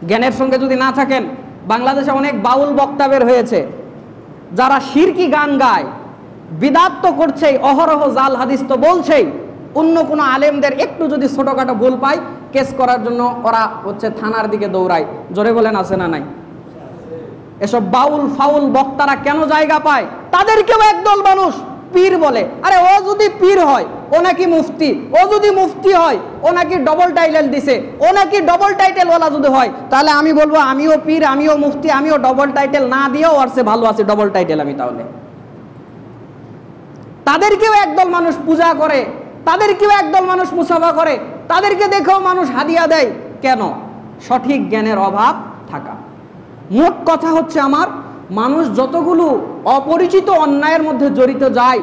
জ্ঞানের সঙ্গে যদি না থাকেন, বাংলাদেশে অনেক বাউল বক্তা বের হয়েছে যারা শিরকি গান গায়, বিদআত তো করছেই, অহরহ জাল হাদিস তো বলছেই, অন্য কোনো আলেমদের একটু যদি ছোটখাটো ভুল পায় কেস করার জন্য ওরা থানার দিকে দৌড়ায়। জোরে বলেন আছে না নাই? এসব বাউল ফাউল বক্তারা কেন জায়গা পায়? তাদেরকেও একদল মানুষ পীর বলে। আরে ও যদি পীর হয় ও নাকি মুফতি, ও যদি মুফতি হয় ও নাকি ডবল টাইটেল দিছে, ও নাকি ডবল টাইটেল ওলা যদি হয়, তাহলে আমি বলবো আমিও পীর, আমিও মুফতি, আমিও ডবল টাইটেল না দিয়েও আর সে ভালো আছে ডবল টাইটেল আমি। তাহলে তাদেরকেও একদল মানুষ পূজা করে, তাদেরকেও একদল মানুষ মুসাফা করে, তাদেরকে দেখেও মানুষ হাদিয়া দেয়। কেন? সঠিক জ্ঞানের অভাব থাকা। মোট কথা হচ্ছে আমার, মানুষ যতগুলো অপরিচিত অন্যায়ের মধ্যে জড়িত যায়,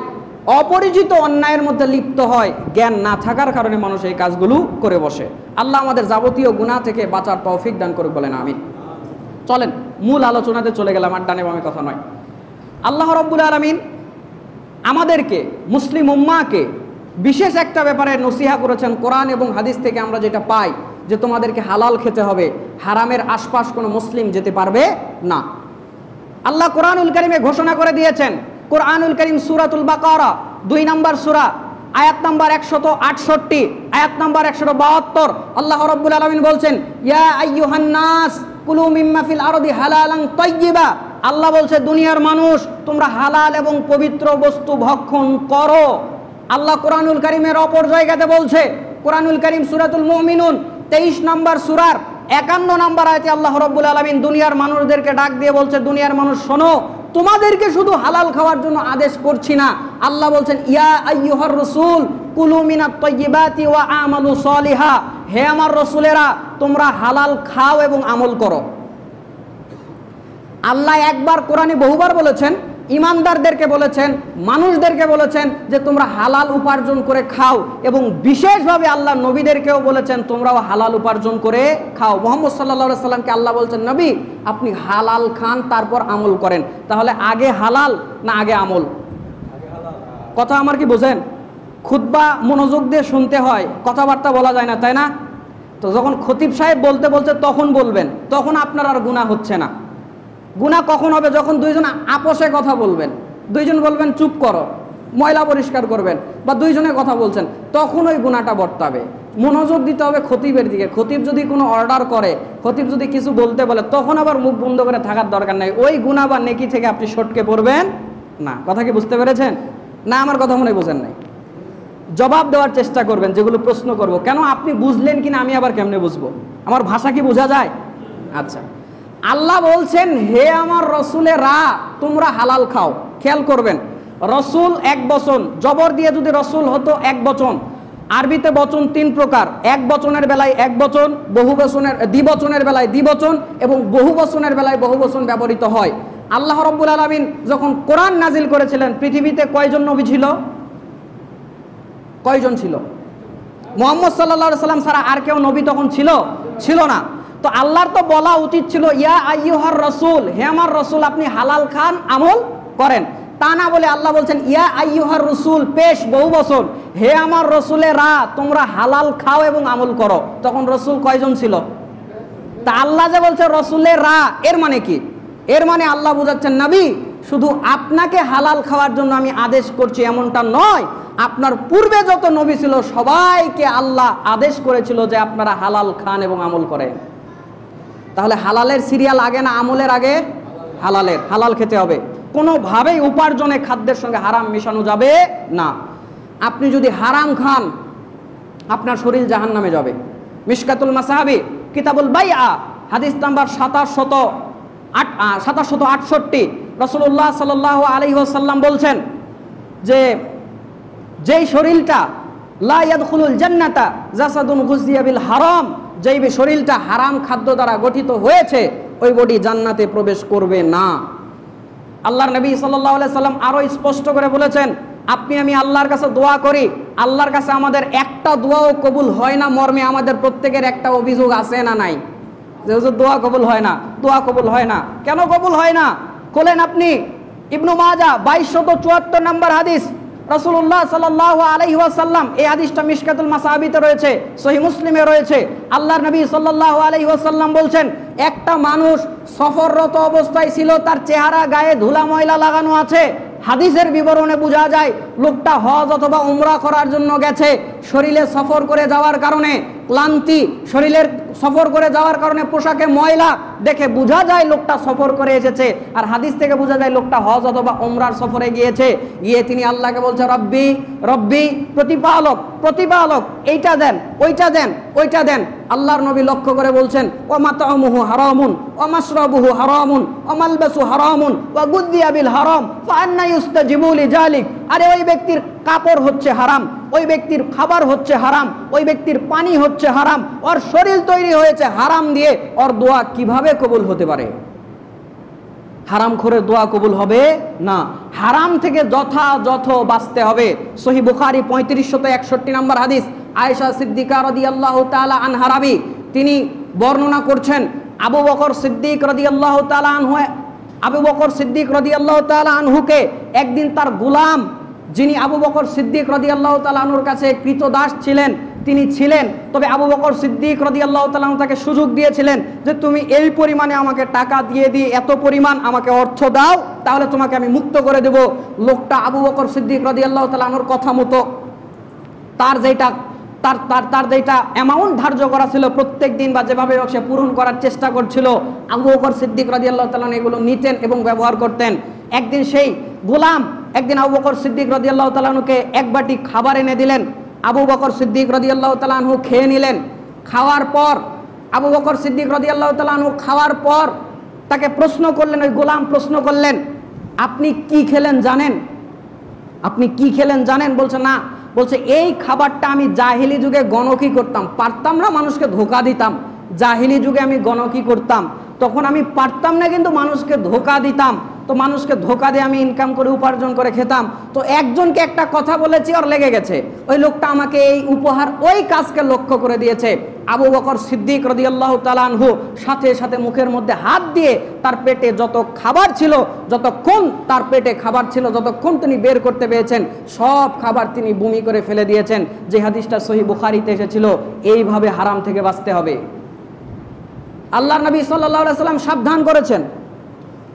অপরিচিত অন্যায়ের মধ্যে লিপ্ত হয়, জ্ঞান না থাকার কারণে মানুষ এই কাজগুলো করে বসে। আল্লাহ আমাদের যাবতীয় গুনাহ থেকে বাঁচার তৌফিক দান করুক, বলেন আমিন। চলেন মূল আলোচনাতে চলে গেলাম, আর ডানে বামে কথা নয়। আল্লাহ রাব্বুল আলামিন আমাদেরকে, মুসলিম উম্মাহকে বিশেষ একটা ব্যাপারে নসিহা করেছেন। কোরআন এবং হাদিস থেকে আমরা যেটা পাই যে তোমাদেরকে হালাল খেতে হবে, হারামের আশপাশ কোনো মুসলিম যেতে পারবে না। আল্লাহ কোরআনুল কারীমে ঘোষণা করে দিয়েছেন। কোরআনুল কারীম সূরাতুল বাকারা 2 নম্বর সূরা, আয়াত নাম্বার 168, আয়াত নাম্বার 172, আল্লাহ রাব্বুল আলামিন বলছেন, ইয়া আইয়ুহান নাস কুলু মিম্মা ফিল আরদি হালালান তাইয়্যিবা। আল্লাহ বলছে, দুনিয়ার মানুষ তোমরা হালাল এবং পবিত্র বস্তু ভক্ষণ করো। আল্লাহ কোরআনুল কারীমের অপর জায়গাতে বলছে, কোরআনুল কারীম সূরাতুল মুমিনুন 23 নম্বর সূরার 51 নম্বর আয়াতে আল্লাহ রাব্বুল আলামিন দুনিয়ার মানুষদেরকে ডাক দিয়ে বলছে, দুনিয়ার মানুষ শোনো, তোমাদেরকে শুধু হালাল খাওয়ার জন্য আদেশ করছি না। আল্লাহ বলছেন, ইয়া আইয়ুহার রাসূল কুলু মিনাত তাইয়্যিবাতি ওয়া আমালু সলিহা। হে আমার রাসূলেরা, তোমরা হালাল খাও এবং আমল করো। আল্লাহ একবার কোরআনে বহুবার বলেছেন, ইমানদারদেরকে বলেছেন, মানুষদেরকে বলেছেন যে তোমরা হালাল উপার্জন করে খাও, এবং বিশেষভাবে আল্লাহ নবীদেরকেও বলেছেন তোমরাও হালাল উপার্জন করে খাও। মুহাম্মদ সাল্লাল্লাহু আলাইহি সাল্লামকে আল্লাহ বলছেন, নবী আপনি হালাল খান তারপর আমল করেন। তাহলে আগে হালাল না আগে আমল? কথা আমার কি বোঝেন? খুতবা মনোযোগ দিয়ে শুনতে হয়, কথাবার্তা বলা যায় না, তাই না? তো যখন খতিব সাহেব বলতে বলছে তখন বলবেন, তখন আপনার আর গুনাহ হচ্ছে না। গুনাহ কখন হবে? যখন দুইজন আপোষে কথা বলবেন, দুইজন বলবেন চুপ করো, ময়লা পরিষ্কার করবেন, বা দুইজনে কথা বলছেন, তখন ওই গুনাহটা বর্তাবে। মনোযোগ দিতে হবে খতিবের দিকে। খতিব যদি কোনো অর্ডার করে, খতিব যদি কিছু বলতে বলে, তখন আবার মুখ বন্ধ করে থাকার দরকার নাই। ওই গুনাহ বা নেকি থেকে আপনি সটকে পড়বেন না। কথা কি বুঝতে পেরেছেন? না আমার কথা মনে বোঝেন নাই? জবাব দেওয়ার চেষ্টা করবেন যেগুলো প্রশ্ন করব। কেন? আপনি বুঝলেন কিনা আমি আবার কেমনে বুঝবো? আমার ভাষা কি বোঝা যায়? আচ্ছা, আল্লাহ বলছেন, হে আমার রসুলেরা তোমরা হালাল খাও। খেয়াল করবেন, রসুল এক বচন, জবর দিয়ে যদি রসুল হতো এক বচন। আরবিতে বচন 3 প্রকার, এক বচনের বেলায় এক বচন, বহু বচনের দ্বিবচনের বেলায় দ্বিবচন, এবং বহু বচনের বেলায় বহু বচন ব্যবহৃত হয়। আল্লাহ রাব্বুল আলামিন যখন কোরআন নাজিল করেছিলেন, পৃথিবীতে কয়জন নবী ছিল? কয়জন ছিল? মুহাম্মদ সাল্লাল্লাহু আলাইহি সাল্লাম ছাড়া আর কেউ নবী তখন ছিল? ছিল না। তো আল্লাহর তো বলা উচিত ছিল, ইয়া আইয়ুহার রাসূল, হে আমার রাসূল আপনি হালাল খান আমল করেন। তা না বলে আল্লাহ বলছেন, ইয়া আইয়ুহার রাসূল, পেশ বহু বচন, হে আমার রাসূলেরা তোমরা হালাল খাও এবং আমল করো। তখন রাসূল কয়জন ছিল? তা আল্লাহ যে বলছে রাসূলেরা, এর মানে কি? এর মানে আল্লাহ বোঝাচ্ছেন, নবী শুধু আপনাকে হালাল খাওয়ার জন্য আমি আদেশ করছি এমনটা নয়, আপনার পূর্বে যত নবী ছিল সবাইকে আল্লাহ আদেশ করেছিল যে আপনারা হালাল খান এবং আমল করেন। তাহলে হালালের সিরিয়াল আগে না আমলের আগে? হালালের। হালাল খেতে হবে, কোনোভাবেই উপার্জনে খাদ্যের সঙ্গে হারাম মেশানো যাবে না। আপনি যদি হারাম খান আপনার শরীর জাহান্নামে যাবে। মিশকাতুল মাসাহাবি কিতাবুল বাইআ হাদিস নাম্বার 2768 রাসূলুল্লাহ সাল্লাল্লাহু আলাইহি ওয়াসাল্লাম বলছেন যে যেই শরীরটা লা ইয়াদখুলুল জান্নাতা জাসাদুন গুযিয়া বিল হারাম, যেই শরীরটা হারাম খাদ্য দ্বারা গঠিত হয়েছে ওই বডি জান্নাতে প্রবেশ করবে না। আল্লাহর নবী সাল্লাল্লাহু আলাইহি সাল্লাম আরো স্পষ্ট করে বলেছেন, আপনি আমি আল্লাহর কাছে দোয়া করি, আল্লাহর কাছে আমাদের একটা দোয়াও কবুল হয় না মর্মে আমাদের প্রত্যেকের একটা অভিযোগ আছে না নাই? যে হুজুর দোয়া কবুল হয় না, দোয়া কবুল হয় না। কেন কবুল হয় না? বলেন আপনি। ইবনু মাজাহ 2274 নম্বর হাদিস, রাসূলুল্লাহ সাল্লাল্লাহু আলাইহি ওয়াসাল্লাম, এই হাদিসটা মিশকাতুল মাসাবিতে রয়েছে, সহিহ মুসলিমে রয়েছে। আল্লাহর নবী সাল্লাল্লাহু আলাইহি ওয়াসাল্লাম বলছেন, একটা মানুষ সফররত অবস্থায় ছিল, তার চেহারা গায়ে ধুলা ময়লা লাগানো আছে। হাদিসের বিবরণে বোঝা যায় লোকটা হজ অথবা উমরা করার জন্য গেছে। শরীরে সফর করে যাওয়ার কারণে ক্লান্তি, শরীরের সফর করে যাওয়ার কারণে পোশাকে ময়লা, দেখে বোঝা যায় লোকটা সফর করে এসেছে। আর হাদিস থেকে বোঝা যায় লোকটা হজ অথবা উমরার সফরে গিয়েছে। গিয়ে তিনি আল্লাহকে বলছে, রব্বি রব্বি, প্রতিপালক প্রতিপালক, এইটা দেন, ওইটা দেন, ওইটা দেন। আল্লাহর নবী লক্ষ্য করে বলছেন, ওয়া মাতামুহু হারামুন ওয়া মাশরাবুহু হারামুন ওয়া মালবাসু হারামুন ওয়া গুযিয়া বিল হারাম ফাআন্না ইস্তাজিবু লিযালিক। আরে ওই ব্যক্তির কাপড় হচ্ছে হারাম, ওই ব্যক্তির খাবার হচ্ছে হারাম, ওই ব্যক্তির পানি হচ্ছে হারাম, ওর শরীর তৈরি হয়েছে হারাম দিয়ে, ওর দোয়া কিভাবে কবুল হতে পারে? হারাম করে দোয়া কবুল হবে না। হারাম থেকে যথাযথ বাঁচতে হবে। সহিহ বুখারী 3561 নম্বর হাদিস, আয়েশা সিদ্দিকা রাদিয়াল্লাহু তাআলা আনহা রাবি, তিনি বর্ণনা করছেন, আবু বকর সিদ্দিক রাদিয়াল্লাহু তাআলা আনহু, আবু বকর সিদ্দিক রাদিয়াল্লাহু তাআলা আনহুকে একদিন তার গোলাম, যিনি আবু বকর সিদ্দিক রাদিয়াল্লাহু তাআলা আনহুর কাছে কৃতদাস ছিলেন, তিনি ছিলেন, তবে আবু বকর সিদ্দিক রাদিয়াল্লাহু তাআলা আনহু তাকে সুযোগ দিয়েছিলেন যে তুমি এই পরিমাণে আমাকে টাকা দিয়ে দিয়ে এত পরিমাণ আমাকে অর্থ দাও, তাহলে তোমাকে আমি মুক্ত করে দেব। লোকটা আবু বকর সিদ্দিক রাদিয়াল্লাহু তাআলা আনহুর কথা মতো তার যেটা অ্যামাউন্ট ধার্য করা ছিল প্রত্যেক দিন বা যেভাবে সে পূরণ করার চেষ্টা করছিল, আবু বকর সিদ্দিক রাদিয়াল্লাহু তাআলা এগুলো নিতেন এবং ব্যবহার করতেন। একদিন সেই গোলাম আবু বকর সিদ্দিক রাদিয়াল্লাহু তাআলা আনহুকে এক বাটি খাবার এনে দিলেন। আবু বকর সিদ্দিক রাদিয়াল্লাহু তাআলা আনহু খেয়ে নিলেন। খাওয়ার পর আবু বকর সিদ্দিক রাদিয়াল্লাহু তাআলা আনহু খাওয়ার পর তাকে প্রশ্ন করলেন, ওই গোলাম প্রশ্ন করলেন, আপনি কি খেলেন জানেন? আপনি কি খেলেন জানেন? বলছে না। বলছে এই খাবারটা আমি জাহিলি যুগে গণকি করতাম, পারতাম না, মানুষকে ধোকা দিতাম। জাহিলি যুগে আমি গণকি করতাম, তখন আমি পারতাম না কিন্তু মানুষকে ধোকা দিতাম, তো মানুষকে ধোকা দিয়ে আমি ইনকাম করে উপার্জন করে খেতাম। তো একজনকে একটা কথা বলেছি, আর লেগে গেছে, ওই লোকটা আমাকে এই উপহার, ওই কাজকে লক্ষ্য করে দিয়েছে। আবু বকর সিদ্দিক রাদিয়াল্লাহু তাআলা আনহু সাথে সাথে মুখের মধ্যে হাত দিয়ে তার পেটে যত খাবার ছিল, যতক্ষণ তার পেটে খাবার ছিল, যতক্ষণ তিনি বের করতে পেরেছেন, সব খাবার তিনি বমি করে ফেলে দিয়েছেন। যে হাদিসটা সহিহ বুখারীতে এসেছিল, এইভাবে হারাম থেকে বাঁচতে হবে। আল্লাহর নবী সাল্লাল্লাহু আলাইহি ওয়াসাল্লাম সাবধান করেছেন।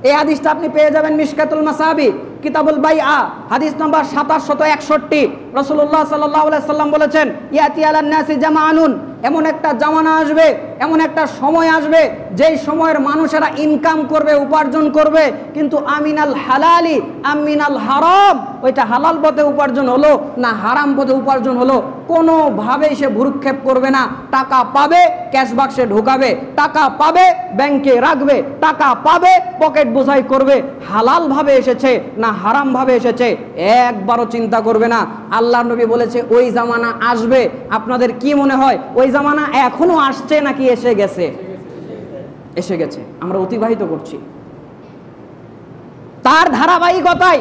এই হাদিসটা আপনি পেয়ে যাবেন মিশকাতুল মাসাবি, কিতাবুল বাইআ, হাদিস নাম্বার 2761। রাসূলুল্লাহ সাল্লাল্লাহু আলাইহি ওয়াসাল্লাম বলেছেন, ইয়াতি আলান নাসি জামানুন, এমন একটা জামানা আসবে, এমন একটা সময় আসবে, যেই সময়ের মানুষেরা ইনকাম করবে, উপার্জন করবে, কিন্তু আমিনাল হালালি আমিনাল হারাম, ওইটা হালাল পথে উপার্জন হলো না হারাম পথে উপার্জন হলো, কোনোভাবেই সে ভ্রুক্ষেপ করবে না। টাকা পাবে ক্যাশ বাক্সে ঢোকাবে, টাকা পাবে ব্যাংকে রাখবে, টাকা পাবে পকেট বোঝাই করবে। হালালভাবে এসেছে না হারামভাবে এসেছে একবারও চিন্তা করবে না। আল্লাহর নবী বলেছে ওই জামানা আসবে। আপনাদের কি মনে হয় ওই জামানা এখনো আসছে নাকি এসে গেছে? এসে গেছে, আমরা অতিবাহিত করছি। তার ধারাবাহিকতায়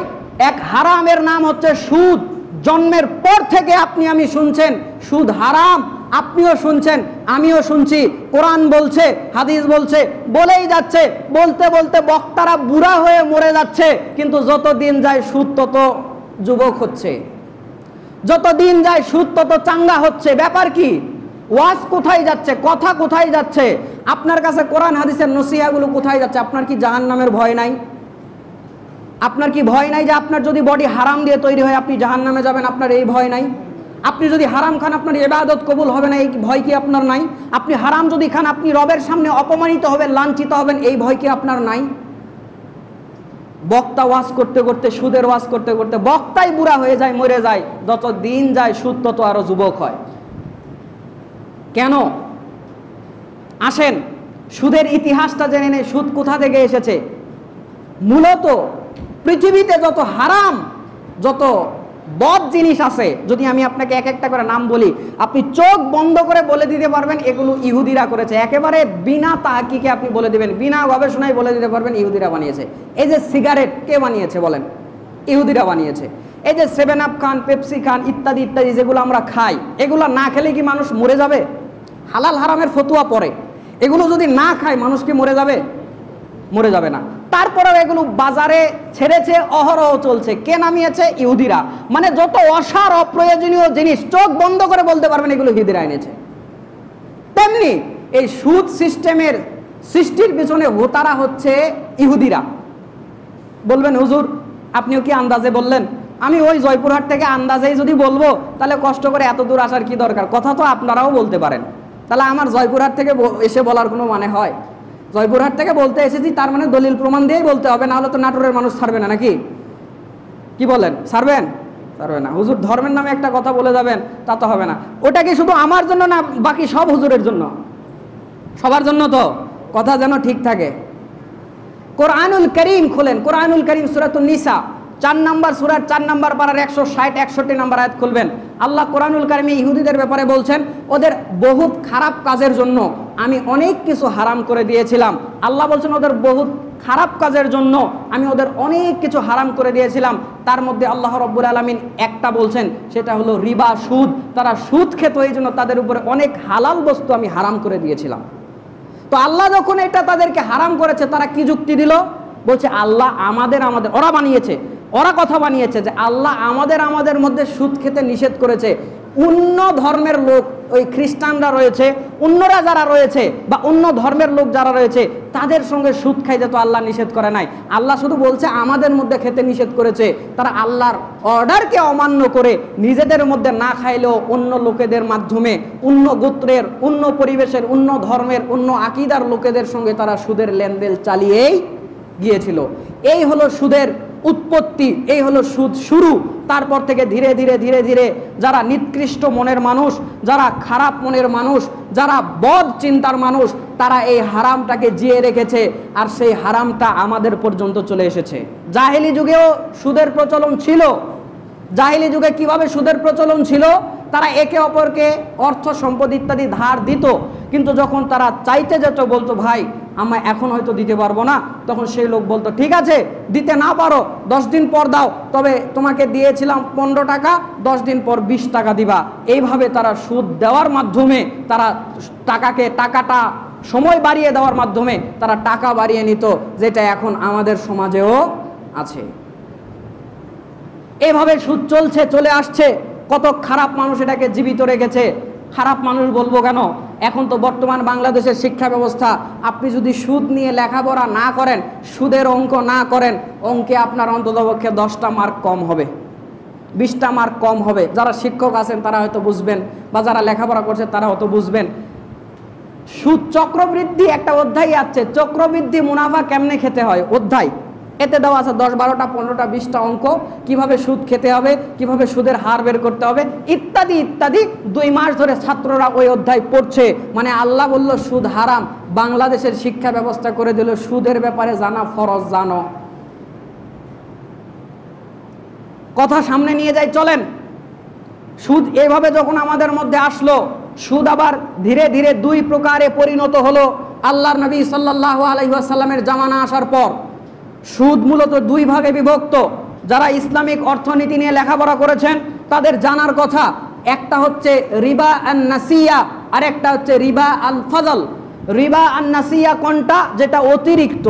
এক হারামের নাম হচ্ছে সুদ। জন্মের পর থেকে আপনি আমি শুনছেন সুদ হারাম, আপনিও শুনছেন, আমিও শুনছি। কোরআন বলছে, হাদিস বলছে, বলেই যাচ্ছে। বলতে বলতে বক্তারা বুড়া হয়ে মরে যাচ্ছে, কিন্তু যত দিন যায় সুদ তত যুবক হচ্ছে, যত দিন যায় সুদ তত চাঙ্গা হচ্ছে। ব্যাপার কি? ওয়াজ কোথায় যাচ্ছে? কথা কোথায় যাচ্ছে? আপনার কাছে কোরআন হাদিসের নসিহাগুলো কোথায় যাচ্ছে? আপনার কি জাহান্নামের ভয় নাই? আপনার কি ভয় নাই যে আপনার যদি বডি হারাম দিয়ে তৈরি হয় আপনি জাহান্নামে যাবেন? আপনার এই ভয় নাই? আপনি যদি হারাম খান আপনার ইবাদত কবুল হবে না, এই ভয় কি আপনার নাই? আপনি হারাম যদি খান আপনি রবের সামনে অপমানিত হবেন, লাঞ্ছিত হবেন, এই ভয় কি আপনার নাই? বক্তা ওয়াজ করতে করতে, সুদের ওয়াজ করতে করতে বক্তাই বুড়া হয়ে যায়, মরে যায়। যত দিন যায় সুদ তত আরো যুবক হয়। কেন? আসেন সুদের ইতিহাসটা জেনে নেই। সুদ কোথা থেকে এসেছে? মূলত পৃথিবীতে যত হারাম, যত বদ জিনিস আছে, যদি আমি আপনাকে এক একটা করে নাম বলি, আপনি চোখ বন্ধ করে বলে দিতে পারবেন এগুলো ইহুদিরা করেছে। একেবারে বিনা তাহকিকে আপনি বলে দিবেন, বিনা গবেষণায় বলে দিতে পারবেন ইহুদিরা বানিয়েছে। এই যে সিগারেট কে বানিয়েছে বলেন? ইহুদিরা বানিয়েছে। এই যে 7 আপ খান, পেপসি খান, ইত্যাদি ইত্যাদি যেগুলো আমরা খাই, এগুলো না খেলে কি মানুষ মরে যাবে? হালাল হারামের ফতুয়া পড়ে, এগুলো যদি না খায় মানুষ কি মরে যাবে? মরে যাবে না। তারপরেও এগুলো বাজারে ছেড়েছে, অহরহ চলছে। কে নামিয়েছে? ইহুদিরা। মানে যত অসার অপ্রয়োজনীয় জিনিস চোখ বন্ধ করে বলতে পারবেন এগুলো ইহুদিরা এনেছে। তেমনি এই সুদ সিস্টেমের সৃষ্টির পিছনে হোতারা হচ্ছে ইহুদিরা। বলবেন হুজুর আপনিও কি আন্দাজে বললেন? আমি ওই জয়পুরহাট থেকে আন্দাজেই যদি বলবো তাহলে কষ্ট করে এত দূর আসার কি দরকার? কথা তো আপনারাও বলতে পারেন। তাহলে আমার জয়পুরহাট থেকে এসে বলার কোনো মানে হয়? জয়পুরহাট থেকে বলতে এসেছি তার মানে দলিল প্রমাণ দিয়েই বলতে হবে, না হলে তো নাটোরের মানুষ ছাড়বে না নাকি? কি বলেন, ছাড়বেন? ছাড়বে না। হুজুর ধর্মের নামে একটা কথা বলে যাবেন তা তো হবে না। ওটা কি শুধু আমার জন্য না বাকি সব হুজুরের জন্য? সবার জন্য তো, কথা যেন ঠিক থাকে। কোরআনুল করিম খোলেন, কোরআনুল করিম সূরাতুন নিসা 4 নম্বর সূরার 4 নম্বর পারার 160-61 নম্বর আয়াত খুলবেন। আল্লাহ কোরআনুল কারিমে ইহুদিদের ব্যাপারে বলছেন, ওদের বহুত খারাপ কাজের জন্য আমি অনেক কিছু হারাম করে দিয়েছিলাম। আল্লাহ বলছেন ওদের বহুত খারাপ কাজের জন্য আমি ওদের অনেক কিছু হারাম করে দিয়েছিলাম। তার মধ্যে আল্লাহ রাব্বুল আলামিন একটা বলছেন, সেটা হলো রিবা, সুদ। তারা সুদ খেত, এই জন্য তাদের উপরে অনেক হালাল বস্তু আমি হারাম করে দিয়েছিলাম। তো আল্লাহ যখন এটা তাদেরকে হারাম করেছে, তারা কি যুক্তি দিল? বলছে আল্লাহ আমাদের ওরা বানিয়েছে, ওরা কথা বানিয়েছে যে আল্লাহ আমাদের মধ্যে সুদ খেতে নিষেধ করেছে। অন্য ধর্মের লোক, ওই খ্রিস্টানরা রয়েছে, অন্যরা যারা রয়েছে বা অন্য ধর্মের লোক যারা রয়েছে তাদের সঙ্গে সুদ খাইতে তো আল্লাহ নিষেধ করে নাই। আল্লাহ শুধু বলছে আমাদের মধ্যে খেতে নিষেধ করেছে। তারা আল্লাহর অর্ডারকে অমান্য করে নিজেদের মধ্যে না খাইলেও অন্য লোকেদের মাধ্যমে, অন্য গোত্রের, অন্য পরিবেশের, অন্য ধর্মের, অন্য আকীদার লোকেদের সঙ্গে তারা সুদের লেনদেন চালিয়েই গিয়েছিল। এই হলো সুদের উৎপত্তি, এই হলো সুদ শুরু। তারপর থেকে ধীরে ধীরে ধীরে ধীরে যারা নিকৃষ্ট মনের মানুষ, যারা খারাপ মনের মানুষ, যারা বদ চিন্তার মানুষ, তারা এই হারামটাকে জিয়ে রেখেছে, আর সেই হারামটা আমাদের পর্যন্ত চলে এসেছে। জাহেলি যুগেও সুদের প্রচলন ছিল। জাহেলি যুগে কিভাবে সুদের প্রচলন ছিল? তারা একে অপরকে অর্থ সম্পদ ইত্যাদি ধার দিত, কিন্তু যখন তারা চাইতে যেত, বলতো ভাই আমায় এখন হয়তো দিতে পারবো না, তখন সেই লোক বলতো ঠিক আছে দিতে না পারো 10 দিন পর দাও, তবে তোমাকে দিয়েছিলাম 15 টাকা, 10 দিন পর 20 টাকা দিবা। এইভাবে তারা সুদ দেওয়ার মাধ্যমে তারা টাকাটা সময় বাড়িয়ে দেওয়ার মাধ্যমে তারা টাকা বাড়িয়ে নিত, যেটা এখন আমাদের সমাজেও আছে। এভাবে সুদ চলছে, চলে আসছে। কত খারাপ মানুষ এটাকে জীবিত রেখেছে। খারাপ মানুষ বলবো কেন? এখন তো বর্তমান বাংলাদেশের শিক্ষা ব্যবস্থা, আপনি যদি সুদ নিয়ে লেখাপড়া না করেন, সুদের অঙ্ক না করেন, অঙ্কে আপনার অন্ততপক্ষে 10টা মার্ক কম হবে, 20টা মার্ক কম হবে। যারা শিক্ষক আছেন তারা হয়তো বুঝবেন, বা যারা লেখাপড়া করছে তারা হয়তো বুঝবেন। সুদ চক্রবৃদ্ধি একটা অধ্যায় আছে, চক্রবৃদ্ধি মুনাফা কেমনে খেতে হয় অধ্যায়, এতে দেওয়া আছে 10, 12টা, 15টা, 20টা অঙ্ক, কিভাবে সুদ খেতে হবে, কিভাবে সুদের হার বের করতে হবে, ইত্যাদি ইত্যাদি। 2 মাস ধরে ছাত্ররা ওই অধ্যায় পড়ছে। মানে আল্লাহ বলল সুদ হারাম, বাংলাদেশের শিক্ষা ব্যবস্থা করে দিল সুদের ব্যাপারে জানা ফরজ, জানো। কথা সামনে নিয়ে যাই, চলেন। সুদ এভাবে যখন আমাদের মধ্যে আসলো, সুদ আবার ধীরে ধীরে 2 প্রকারে পরিণত হলো। আল্লাহর নবী সাল্লাল্লাহু আলাইহি ওয়াসাল্লামের জামানা আসার পর সুদ মূলত 2 ভাগে বিভক্ত। যারা ইসলামিক অর্থনীতি নিয়ে লেখাপড়া করেছেন তাদের জানার কথা। একটা হচ্ছে রিবা আন নাসিয়া, আর একটা হচ্ছে রিবা আল ফাজল। রিবা আন নাসিয়া কোনটা? যেটা অতিরিক্ত।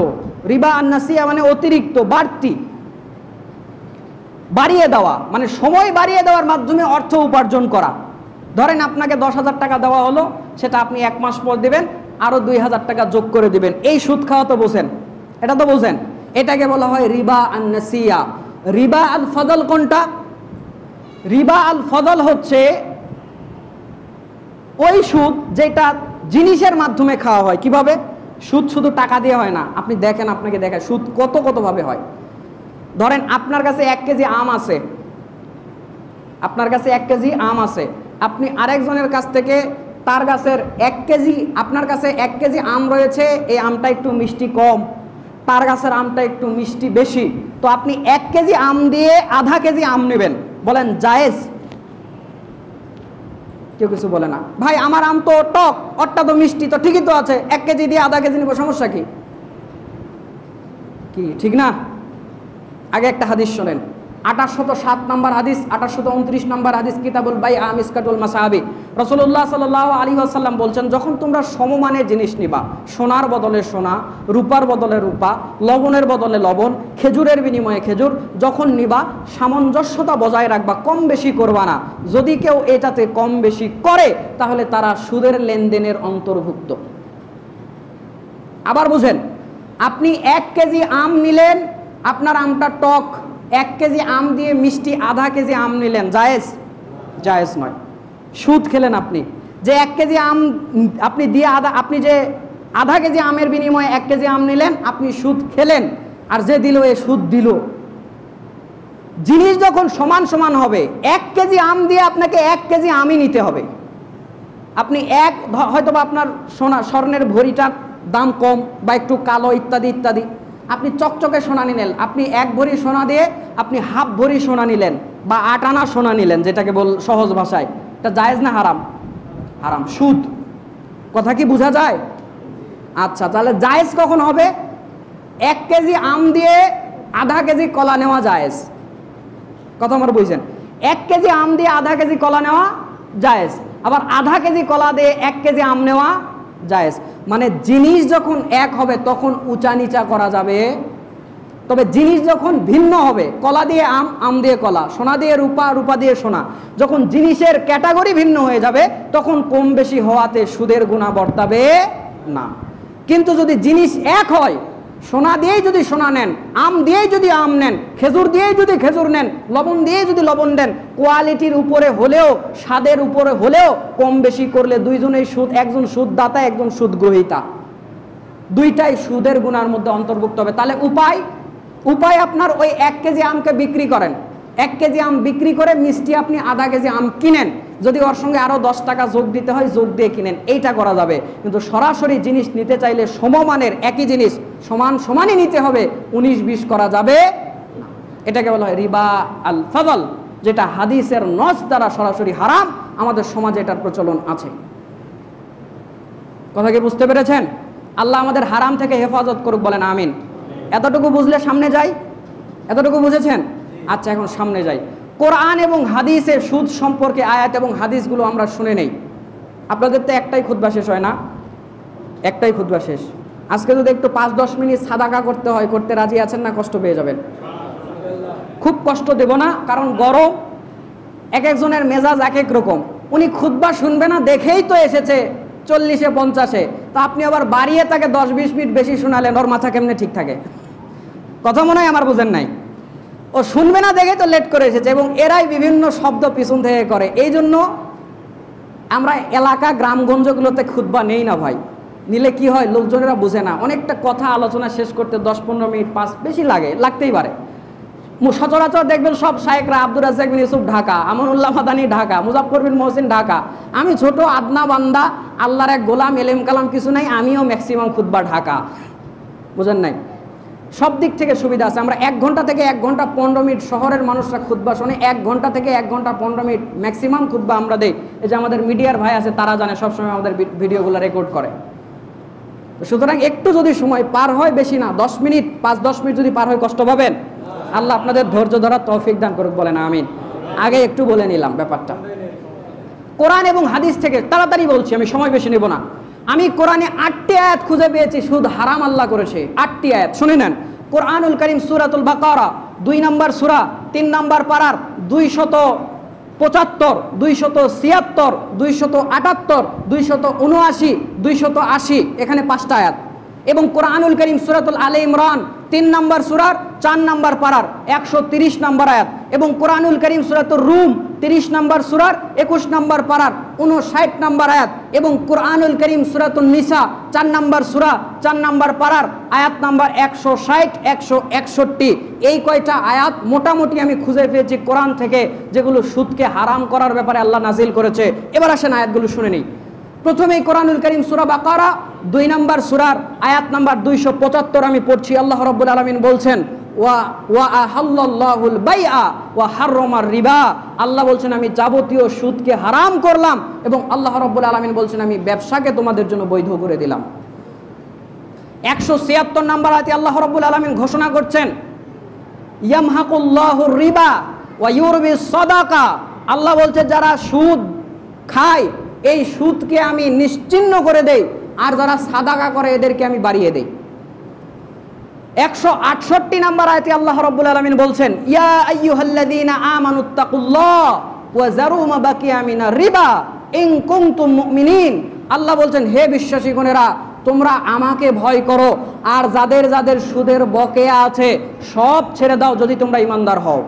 রিবা আন নাসিয়া মানে অতিরিক্ত, বাড়তি, বাড়িয়ে দেওয়া, মানে সময় বাড়িয়ে দেওয়ার মাধ্যমে অর্থ উপার্জন করা। ধরেন আপনাকে 10,000 টাকা দেওয়া হলো, সেটা আপনি 1 মাস পর দিবেন, আরো 2,000 টাকা যোগ করে দিবেন। এই সুদ খাওয়া তো বোঝেন, এটা তো বোঝেন। এটাকে বলা হয় রিবা আন নাসিয়া। রিবা আল ফাজল কোনটা? রিবা আল ফাজল হচ্ছে ওই সুদ যেটা জিনিসের মাধ্যমে খাওয়া হয়। কিভাবে? সুদ শুধু টাকা দিয়ে হয় না। আপনি দেখেন, আপনাকে দেখায় সুদ কত ভাবে হয়। ধরেন আপনার কাছে 1 কেজি আম আছে, আপনার কাছে 1 কেজি আম আছে, আপনি আরেকজনের কাছ থেকে তার গাছের 1 কেজি, আপনার কাছে 1 কেজি আম রয়েছে, এই আমটা একটু মিষ্টি কম, তার গাছের আমটা একটু মিষ্টি বেশি, তো আপনি 1 কেজি আম দিয়ে আধা কেজি আম নেবেন, বলেন জায়েজ? কেউ কিছু বলে না। ভাই আমার আম তো টক, ওরটা তো মিষ্টি, তো ঠিকই তো আছে, 1 কেজি দিয়ে আধা কেজি নেব, সমস্যা কি? ঠিক না? আগে একটা হাদিস শোনেন। 807 নম্বর হাদিস, 829 নম্বর হাদিস, কিতাবুল বাইআ মিসকাতুল মাসাহাবি। রাসূলুল্লাহ সাল্লাল্লাহু আলাইহি ওয়াসাল্লাম বলছেন, যখন তোমরা সমমানের জিনিস নিবা, সোনার বদলে সোনা, রূপার বদলে রূপা, লবণের বদলে লবণ, খেজুরের বিনিময়ে খেজুর, যখন নিবা সামঞ্জস্যতা বজায় রাখবা, কম বেশি করবা না। যদি কেউ এটাতে কম বেশি করে তাহলে তারা সুদের লেনদেনের অন্তর্ভুক্ত। আবার বুঝেন, আপনি 1 কেজি আম নিলেন, আপনার আমটা টক, 1 কেজি আম দিয়ে মিষ্টি আধা কেজি আম নিলেন, জায়েজ? জায়েজ নয়। সুদ খেলেন আপনি, যে 1 কেজি আম আপনি দিয়ে আপনি যে আধা কেজি আমের বিনিময়ে 1 কেজি আম নিলেন, আপনি সুদ খেলেন। আর যে দিল এ সুদ দিল। জিনিস যখন সমান সমান হবে, 1 কেজি আম দিয়ে আপনাকে 1 কেজি আমই নিতে হবে। আপনি হয়তোবা আপনার স্বর্ণের ভরিটা দাম কম বা একটু কালো ইত্যাদি ইত্যাদি, আপনি চকচকে সোনা নিলেন, আপনি 1 ভরি সোনা দিয়ে আপনি হাফ ভরি সোনা নিলেন বা 8 আনা সোনা নিলেন, যেটাকে সহজ ভাষায়, এটা জায়েজ না হারাম? হারাম, সুদ। কথা কি বোঝা যায়? আচ্ছা, তাহলে জায়েজ কখন হবে? 1 কেজি আম দিয়ে আধা কেজি কলা নেওয়া জায়েজ। কথা আমার বুঝছেন? 1 কেজি আম দিয়ে আধা কেজি কলা নেওয়া জায়েজ, আবার আধা কেজি কলা দিয়ে 1 কেজি আম নেওয়া জায়েজ। মানে জিনিস যখন এক হবে তখন উঁচা নিচা করা যাবে, তবে জিনিস যখন ভিন্ন হবে, কলা দিয়ে আম, আম দিয়ে কলা, সোনা দিয়ে রূপা, রূপা দিয়ে সোনা, যখন জিনিসের ক্যাটাগরি ভিন্ন হয়ে যাবে তখন কম বেশি হওয়াতে সুদের গুনাহ বর্তাবে না। কিন্তু যদি জিনিস এক হয়, সোনা দিয়েই যদি সোনা নেন, আম দিয়েই যদি আম নেন, খেজুর দিয়েই যদি খেজুর নেন, লবণ দিয়েই যদি লবণ নেন, কোয়ালিটির উপরে হলেও স্বাদের উপরে হলেও কম বেশি করলে দুইজনেই সুদ, একজন সুদদাতা একজন সুদ গ্রহীতা, দুইটাই সুদের গুনার মধ্যে অন্তর্ভুক্ত হবে। তাহলে উপায় আপনার ওই 1 কেজি আমকে বিক্রি করেন, 1 কেজি আম বিক্রি করে মিষ্টি আপনি আধা কেজি আম কিনেন, যদি ওর সঙ্গে আরো 10 টাকা যোগ দিতে হয় যোগ দিয়ে কিনেন, এইটা করা যাবে। কিন্তু সরাসরি জিনিস নিতে চাইলে সমমানের একই জিনিস সমানই নিতে হবে, 19-20 করা যাবে না। এটাকে বলা হয় রিবা আল ফাদল, যেটা হাদিসের নস দ্বারা সরাসরি হারাম। আমাদের সমাজে এটার প্রচলন আছে। কথা কি বুঝতে পেরেছেন? আল্লাহ আমাদের হারাম থেকে হেফাজত করুক, বলেন আমিন। এতটুকু বুঝলে সামনে যাই? এতটুকু বুঝেছেন? আচ্ছা, এখন সামনে যাই। কোরআন এবং হাদিসের সুদ সম্পর্কে আয়াত এবং হাদিসগুলো আমরা শুনে নেই। আপনাদের তো একটাই খুতবা শেষ হয় না? একটাই খুতবা শেষ। আজকে যদি একটু 5-10 মিনিট সাদাকা করতে হয়, করতে রাজি আছেন না? কষ্ট পেয়ে যাবেন? খুব কষ্ট দেব না, কারণ গরম, এক একজনের মেজাজ এক এক রকম। উনি খুতবা শুনবে না দেখেই তো এসেছে 40-50-এ, তো আপনি আবার বাড়িয়ে তাকে 10-20 মিনিট বেশি শোনালেন, ওর মাথা কেমনে ঠিক থাকে? কথা মনে হয় আমার বুঝেন নাই। ও শুনবে না দেখে তো লেট করে এসেছে, এবং এরাই বিভিন্ন শব্দ পিছন থেকে করে। এই জন্য আমরা এলাকা গ্রামগঞ্জগুলোতে খুতবা নেই না ভাই। নিলে কি হয়, লোকজনেরা বুঝে না, অনেকটা কথা আলোচনা শেষ করতে 10-15 মিনিট 5 বেশি লাগতেই পারে। সচরাচর দেখবেন সব শায়েখরা, আব্দুর রাজ্জাক বিন ইউসুফ ঢাকা, আমানুল্লাহ মাদানী ঢাকা, মুজাফফর বিন মহসিন ঢাকা, আমি ছোট আদনা বান্দা, আল্লাহর এক গোলাম, এলেম কালাম কিছু নাই, আমিও ম্যাক্সিমাম খুতবা ঢাকা। বুঝেন নাই? সব দিক থেকে সুবিধা আছে। আমরা 1 ঘন্টা থেকে 1 ঘন্টা 15 মিনিট শহরের মানুষরা খুতবা শোনে, 1 ঘন্টা থেকে 1 ঘন্টা 15 মিনিট ম্যাক্সিমাম খুতবা আমরা দেই। এই যে আমাদের মিডিয়ার ভাই আছে, তারা জানে, সবসময় আমাদের ভিডিওগুলো রেকর্ড করে। সুতরাং একটু যদি সময় পার হয়, বেশি না, 10 মিনিট 5-10 মিনিট যদি পার হয় কষ্ট পাবেন? আল্লাহ আপনাদের ধৈর্য ধরার তৌফিক দান করুক, বলেন আমিন। আগে একটু বলে নিলাম ব্যাপারটা। কোরআন এবং হাদিস থেকে তাড়াতাড়ি বলছি, আমি সময় বেশি নেব না। আমি কোরআনে 8টি আয়াত খুঁজে পেয়েছি সুদ হারাম আল্লাহ করেছে। 8টি আয়াত শুনে নেন। কোরআনুল কারীম সূরাতুল বাকারা 2 নম্বর সূরা 3 নম্বর পারার 275, 276, 278, 279, 280, এখানে 5টা আয়াত। এবং কোরআনুল কারীম সূরাতুল আলে ইমরান 3 নম্বর সূরার 4 নম্বর পারার 130 নম্বর আয়াত, এবং কোরআনুল কারীম সূরাতুর রুম 30 নম্বর সূরার 21 নম্বর পারার 59 নম্বর আয়াত, এবং কোরআনুল কারীম সূরাতুন নিসা 4 নম্বর সূরা 4 নম্বর পারার আয়াত নাম্বার 160, 161। এই কয়টা আয়াত মোটামুটি আমি খুঁজে পেয়েছি কোরআন থেকে, যেগুলো সুদকে হারাম করার ব্যাপারে আল্লাহ নাজিল করেছে। এবার আসেন আয়াতগুলো শুনে নিই। প্রথমেই কোরআনুল কারীম সূরা বাকারা 2 নম্বর সূরার আয়াত নাম্বার 275 আমি পড়ছি। আল্লাহ রাব্বুল আলামিন বলছেন, ওয়া আহাল্লাল্লাহুল বাইআ ওয়া হাররামার রিবা। আল্লাহ বলছেন আমি যাবতীয় সুদকে হারাম করলাম, এবং আল্লাহ রাব্বুল আলামিন বলছেন আমি ব্যবসাকে তোমাদের জন্য বৈধ করে দিলাম। 176 নম্বর আয়াতে আল্লাহ রাব্বুল আলামিন ঘোষণা করছেন, ইয়ামহাকুল্লাহুর রিবা ওয়া ইউরবিস সাদাকা, আল্লাহ বলছে যারা সুদ খায় এই সুদকে আমি নিশ্চিহ্ন করে দেই, আর যারা সাদাকা করে এদেরকে আমি বাড়িয়ে দেই। 168 নম্বর আয়াতে আল্লাহ রাব্বুল আলামিন বলছেন, ইয়া আইয়ুহাল্লাযীনা আমানুত্তাকুল্লাহ ওয়া যারু মা বাকিয়া মিনার রিবা ইন কুনতুম মুমিনিন। আল্লাহ বলছেন, হে বিশ্বাসীগণেরা, তোমরা আমাকে ভয় করো, আর যাদের যাদের সুদের বকেয়া আছে সব ছেড়ে দাও যদি তোমরা ঈমানদার হও।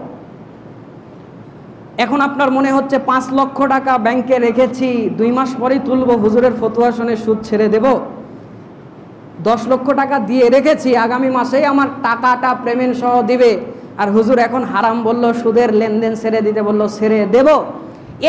এখন আপনার মনে হচ্ছে 5 লক্ষ টাকা ব্যাংকে রেখেছি, 2 মাস পরেই তুলবো, হুজুরের ফতোয়া শুনে সুদ ছেড়ে দেব। 10 লক্ষ টাকা দিয়ে রেখেছি, আগামী মাসেই আমার টাকাটা পেমেন্ট সহ দিবে, আর হুজুর এখন হারাম বলল, সুদের লেনদেন ছেড়ে দিতে বলল, ছেড়ে দেব।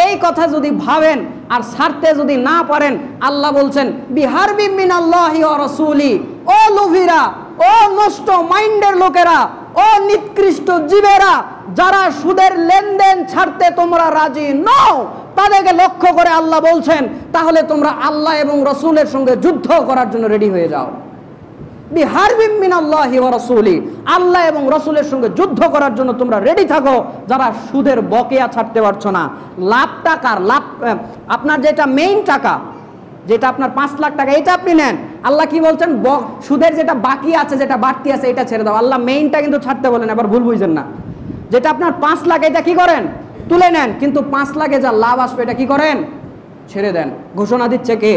এই কথা যদি ভাবেন আর ছাড়তে যদি না পারেন, আল্লাহ বলছেন বিহারবি মিনাল্লাহি ওয়া রাসূলি, ও লোভীরা, ও নষ্ট মাইন্ডের লোকেরা, ও নিকৃষ্ট জীবেরা, যারা সুদের লেনদেন ছাড়তে তোমরা রাজি নও, তাদেরকে লক্ষ্য করে আল্লাহ বলছেন, তাহলে তোমরা আল্লাহ এবং রাসূলের সঙ্গে যুদ্ধ করার জন্য রেডি হয়ে যাও। বিহারবিম মিনাল্লাহি ওয়া রাসূলি, আল্লাহ এবং রাসূলের সঙ্গে যুদ্ধ করার জন্য তোমরা রেডি থাকো, যারা সুদের বকেয়া ছাড়তে পারছো না। লাভ টাকার লাভ, আপনার যেটা মেইন টাকা, যেটা আপনার 5 লাখ টাকা, এটা আপনি নেন। আল্লাহ কি বলছেন, সুদের যেটা বাকি আছে, যেটা বাড়তি আছে, এটা ছেড়ে দাও। আল্লাহ মেইনটা কিন্তু ছাড়তে বলেন, আবার ভুল বুঝছেন না। যেটা আপনার 5 লাখ, এটা কি করেন, তুলে নেন, কিন্তু 5 লাখে যা লাভ আসবে এটা কি করেন, ছেড়ে দেন। ঘোষণা দিচ্ছে কে?